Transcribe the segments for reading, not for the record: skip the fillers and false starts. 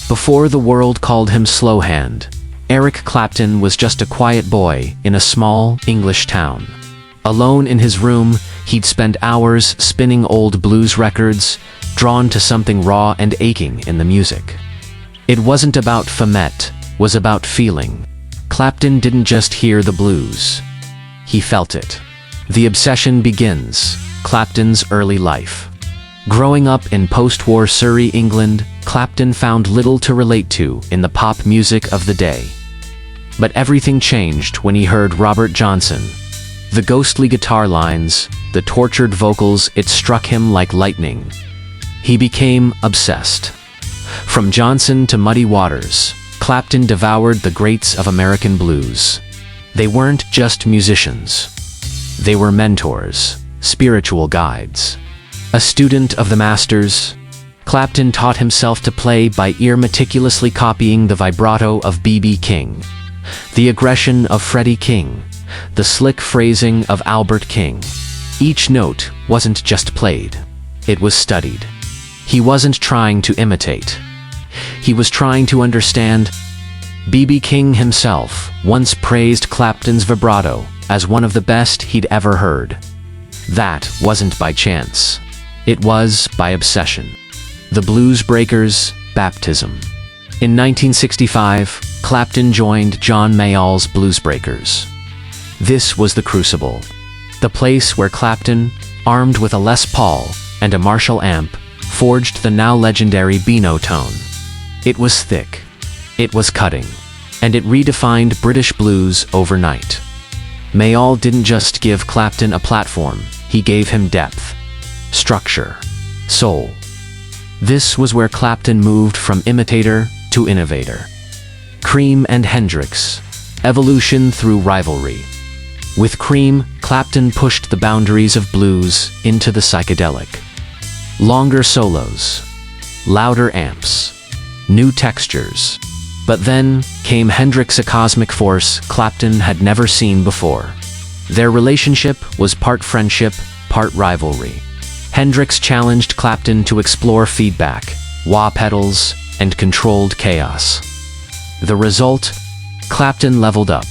Before the world called him Slowhand, Eric Clapton was just a quiet boy in a small English town. Alone in his room, he'd spend hours spinning old blues records, drawn to something raw and aching in the music. It wasn't about fumet, it was about feeling. Clapton didn't just hear the blues. He felt it. The obsession begins, Clapton's early life. Growing up in post-war Surrey, England, Clapton found little to relate to in the pop music of the day. But everything changed when he heard Robert Johnson. The ghostly guitar lines, the tortured vocals, it struck him like lightning. He became obsessed. From Johnson to Muddy Waters, Clapton devoured the greats of American blues. They weren't just musicians. They were mentors, spiritual guides. A student of the masters, Clapton taught himself to play by ear, meticulously copying the vibrato of B.B. King, the aggression of Freddie King, the slick phrasing of Albert King. Each note wasn't just played, it was studied. He wasn't trying to imitate. He was trying to understand. B.B. King himself once praised Clapton's vibrato as one of the best he'd ever heard. That wasn't by chance. It was by obsession. The Bluesbreakers' baptism. In 1965, Clapton joined John Mayall's Bluesbreakers. This was the crucible. The place where Clapton, armed with a Les Paul and a Marshall amp, forged the now legendary Beano tone. It was thick. It was cutting. And it redefined British blues overnight. Mayall didn't just give Clapton a platform, he gave him depth, structure, soul. This was where Clapton moved from imitator to innovator. Cream and Hendrix, evolution through rivalry. With Cream, Clapton pushed the boundaries of blues into the psychedelic. Longer solos, louder amps, new textures. But then came Hendrix, a cosmic force Clapton had never seen before. Their relationship was part friendship, part rivalry. Hendrix challenged Clapton to explore feedback, wah pedals, and controlled chaos. The result? Clapton leveled up.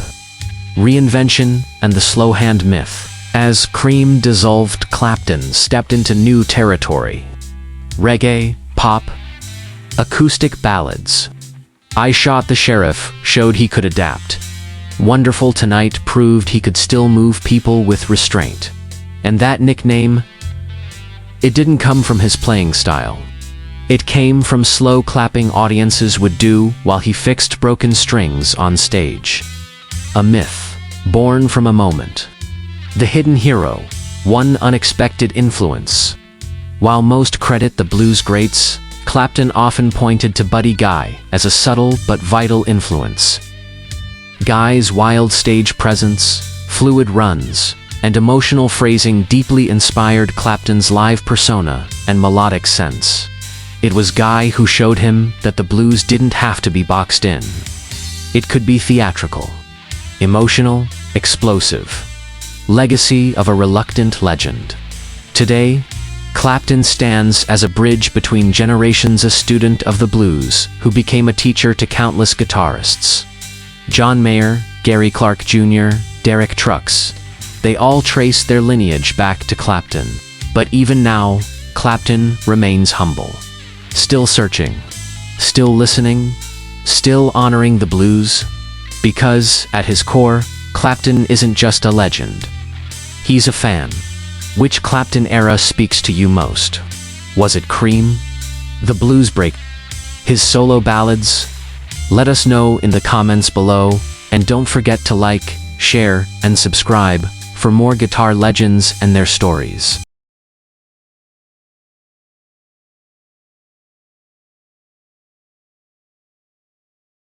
Reinvention and the slow hand myth. As Cream dissolved, Clapton stepped into new territory. Reggae, pop, acoustic ballads. I Shot the Sheriff showed he could adapt. Wonderful Tonight proved he could still move people with restraint. And that nickname? It didn't come from his playing style. It came from slow clapping audiences would do while he fixed broken strings on stage. A myth, born from a moment. The hidden hero, one unexpected influence. While most credit the blues greats, Clapton often pointed to Buddy Guy as a subtle but vital influence. Guy's wild stage presence, fluid runs, and emotional phrasing deeply inspired Clapton's live persona and melodic sense. It was Guy who showed him that the blues didn't have to be boxed in. It could be theatrical, emotional, explosive. Legacy of a reluctant legend. Today, Clapton stands as a bridge between generations, a student of the blues who became a teacher to countless guitarists. John Mayer, Gary Clark Jr., Derek Trucks. They all trace their lineage back to Clapton. But even now, Clapton remains humble. Still searching, still listening, still honoring the blues. Because, at his core, Clapton isn't just a legend. He's a fan. Which Clapton era speaks to you most? Was it Cream? The Bluesbreakers? His solo ballads? Let us know in the comments below, and don't forget to like, share, and subscribe for more guitar legends and their stories.